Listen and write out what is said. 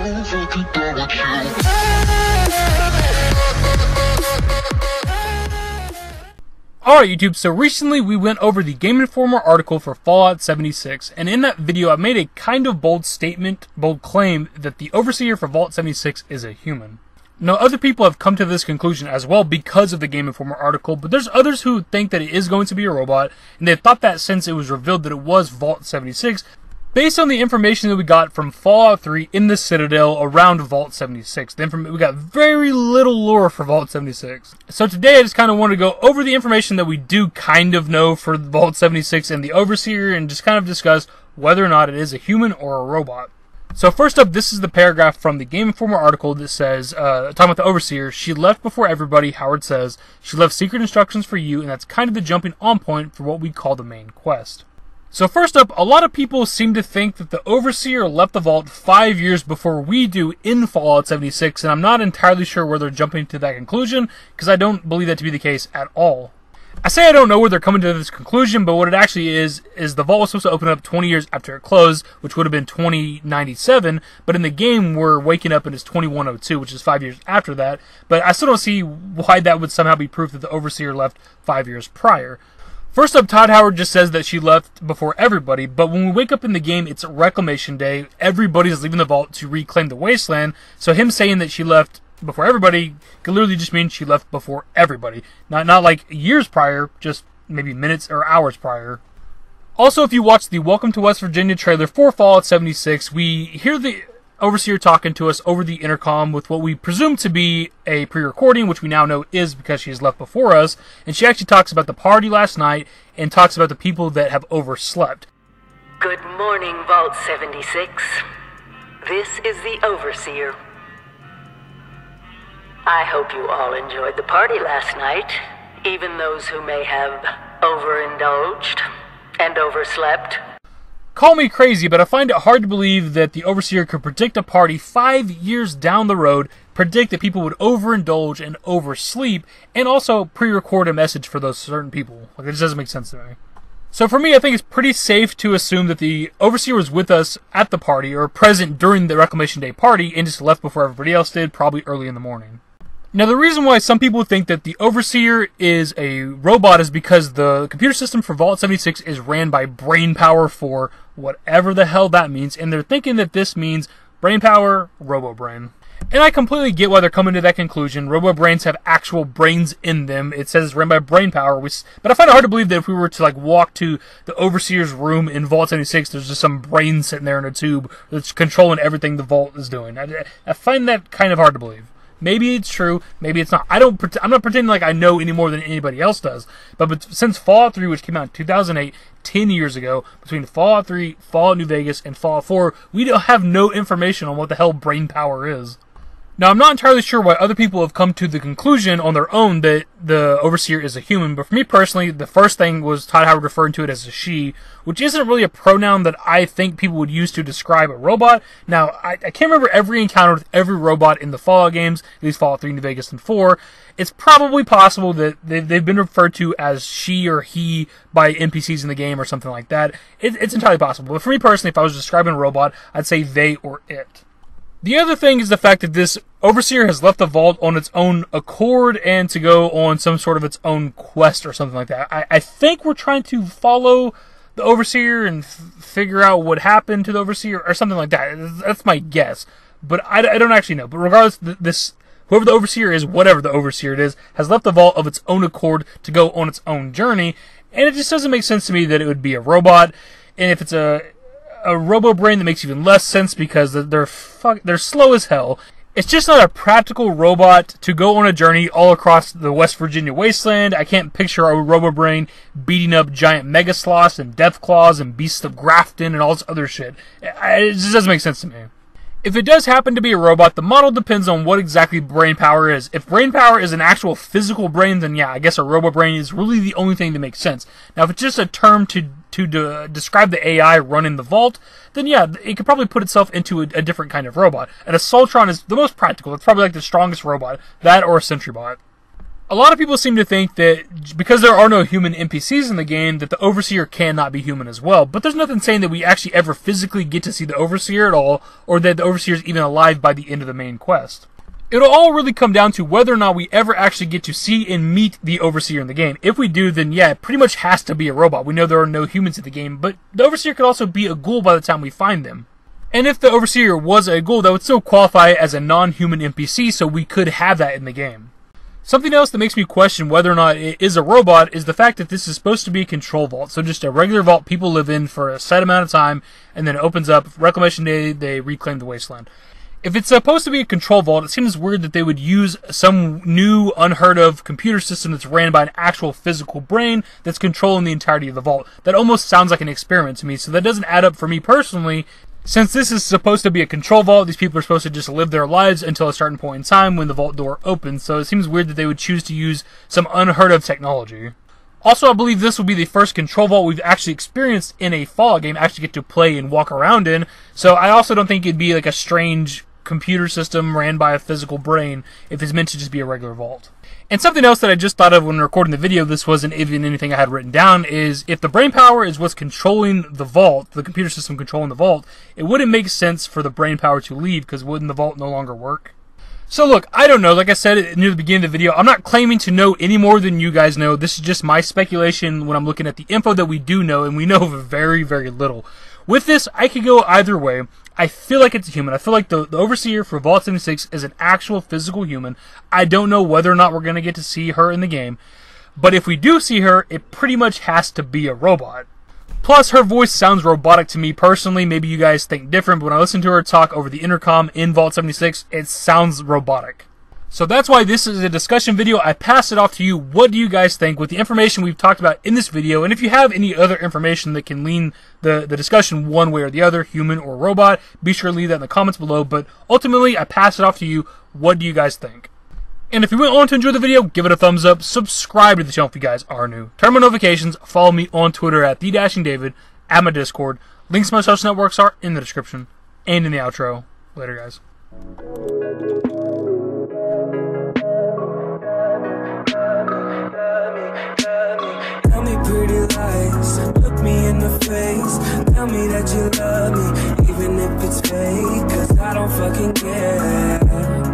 Alright YouTube, so recently we went over the Game Informer article for Fallout 76, and in that video I made a kind of bold claim that the Overseer for Vault 76 is a human. Now other people have come to this conclusion as well because of the Game Informer article, but there's others who think that it is going to be a robot, and they thought that since it was revealed that it was Vault 76, based on the information that we got from Fallout 3 in the Citadel around Vault 76. We got very little lore for Vault 76. So today I just kind of want to go over the information that we do kind of know for Vault 76 and the Overseer and just kind of discuss whether or not it is a human or a robot. So first up, this is the paragraph from the Game Informer article that says, talking about the Overseer, she left before everybody, Howard says. She left secret instructions for you, and that's kind of the jumping on point for what we call the main quest. So first up, a lot of people seem to think that the Overseer left the vault 5 years before we do in Fallout 76, and I'm not entirely sure where they're jumping to that conclusion, because I don't believe that to be the case at all. I say I don't know where they're coming to this conclusion, but what it actually is the vault was supposed to open up 20 years after it closed, which would have been 2097, but in the game we're waking up and it's 2102, which is 5 years after that, but I still don't see why that would somehow be proof that the Overseer left 5 years prior. First up, Todd Howard just says that she left before everybody, but when we wake up in the game, it's Reclamation Day. Everybody's leaving the vault to reclaim the wasteland, so him saying that she left before everybody could literally just mean she left before everybody. Not like years prior, just maybe minutes or hours prior. Also, if you watch the Welcome to West Virginia trailer for Fallout 76, we hear the Overseer talking to us over the intercom with what we presume to be a pre-recording, which we now know is because she has left before us, and she actually talks about the party last night and talks about the people that have overslept. Good morning, Vault 76. This is the Overseer. I hope you all enjoyed the party last night, even those who may have overindulged and overslept. Call me crazy, but I find it hard to believe that the Overseer could predict a party 5 years down the road, predict that people would overindulge and oversleep, and also pre-record a message for those certain people. Like, it just doesn't make sense to me. So for me, I think it's pretty safe to assume that the Overseer was with us at the party, or present during the Reclamation Day party, and just left before everybody else did, probably early in the morning. Now, the reason why some people think that the Overseer is a robot is because the computer system for Vault 76 is ran by brain power for whatever the hell that means, and they're thinking that this means brain power, robo-brain. And I completely get why they're coming to that conclusion. Robo-brains have actual brains in them. It says it's ran by brain power, but I find it hard to believe that if we were to walk to the Overseer's room in Vault 76, there's just some brain sitting there in a tube that's controlling everything the Vault is doing. I find that kind of hard to believe. Maybe it's true, maybe it's not. I'm not pretending like I know any more than anybody else does. But since Fallout 3, which came out in 2008, 10 years ago, between Fallout 3, Fallout New Vegas, and Fallout 4, we don't have no information on what the hell brain power is. Now, I'm not entirely sure why other people have come to the conclusion on their own that the Overseer is a human, but for me personally, the first thing was Todd Howard referring to it as a she, which isn't really a pronoun that I think people would use to describe a robot. Now, I can't remember every encounter with every robot in the Fallout games, at least Fallout 3, New Vegas, and 4. It's probably possible that they've been referred to as she or he by NPCs in the game or something like that. It's entirely possible, but for me personally, if I was describing a robot, I'd say they or it. The other thing is the fact that this Overseer has left the vault on its own accord and to go on some sort of its own quest or something like that. I think we're trying to follow the Overseer and figure out what happened to the Overseer or something like that. That's my guess. But I don't actually know. But regardless, whoever the Overseer is, whatever the Overseer it is, has left the vault of its own accord to go on its own journey. And it just doesn't make sense to me that it would be a robot. And if it's a robo-brain, that makes even less sense because they're slow as hell. It's just not a practical robot to go on a journey all across the West Virginia wasteland. I can't picture a robo-brain beating up giant megasloths and deathclaws and beasts of Grafton and all this other shit. It just doesn't make sense to me. If it does happen to be a robot, the model depends on what exactly brain power is. If brain power is an actual physical brain, then yeah, I guess a robo-brain is really the only thing that makes sense. Now, if it's just a term to describe the AI running the vault, then yeah, it could probably put itself into a different kind of robot. And a Soltron is the most practical. It's probably like the strongest robot. That or a Sentry Bot. A lot of people seem to think that because there are no human NPCs in the game, that the Overseer cannot be human as well. But there's nothing saying that we actually ever physically get to see the Overseer at all, or that the Overseer is even alive by the end of the main quest. It'll all really come down to whether or not we ever actually get to see and meet the Overseer in the game. If we do, then yeah, it pretty much has to be a robot. We know there are no humans in the game, but the Overseer could also be a ghoul by the time we find them. And if the Overseer was a ghoul, that would still qualify as a non-human NPC, so we could have that in the game. Something else that makes me question whether or not it is a robot is the fact that this is supposed to be a control vault. So just a regular vault people live in for a set amount of time, and then it opens up. Reclamation Day, they reclaim the wasteland. If it's supposed to be a control vault, it seems weird that they would use some new, unheard of computer system that's ran by an actual physical brain that's controlling the entirety of the vault. That almost sounds like an experiment to me, so that doesn't add up for me personally. Since this is supposed to be a control vault, these people are supposed to just live their lives until a certain point in time when the vault door opens, so it seems weird that they would choose to use some unheard of technology. Also, I believe this will be the first control vault we've actually experienced in a Fallout game, actually get to play and walk around in, so I also don't think it'd be like a strange computer system ran by a physical brain if it's meant to just be a regular vault. And something else that I just thought of when recording the video, this wasn't even anything I had written down, is if the brain power is what's controlling the vault, the computer system controlling the vault, it wouldn't make sense for the brain power to leave, because wouldn't the vault no longer work? So look, I don't know, like I said near the beginning of the video, I'm not claiming to know any more than you guys know. This is just my speculation when I'm looking at the info that we do know, and we know very, very little. With this, I could go either way. I feel like it's a human. I feel like the Overseer for Vault 76 is an actual physical human. I don't know whether or not we're going to get to see her in the game. But if we do see her, it pretty much has to be a robot. Plus, her voice sounds robotic to me personally. Maybe you guys think different, but when I listen to her talk over the intercom in Vault 76, it sounds robotic. So that's why this is a discussion video. I pass it off to you. What do you guys think with the information we've talked about in this video? And if you have any other information that can lean the discussion one way or the other, human or robot, be sure to leave that in the comments below. But ultimately, I pass it off to you. What do you guys think? And if you went on to enjoy the video, give it a thumbs up. Subscribe to the channel if you guys are new. Turn on notifications. Follow me on Twitter at TheDashingDavid, at my Discord. Links to my social networks are in the description and in the outro. Later, guys. Tell me pretty lies, look me in the face. Tell me that you love me, even if it's fake, 'cause I don't fucking care.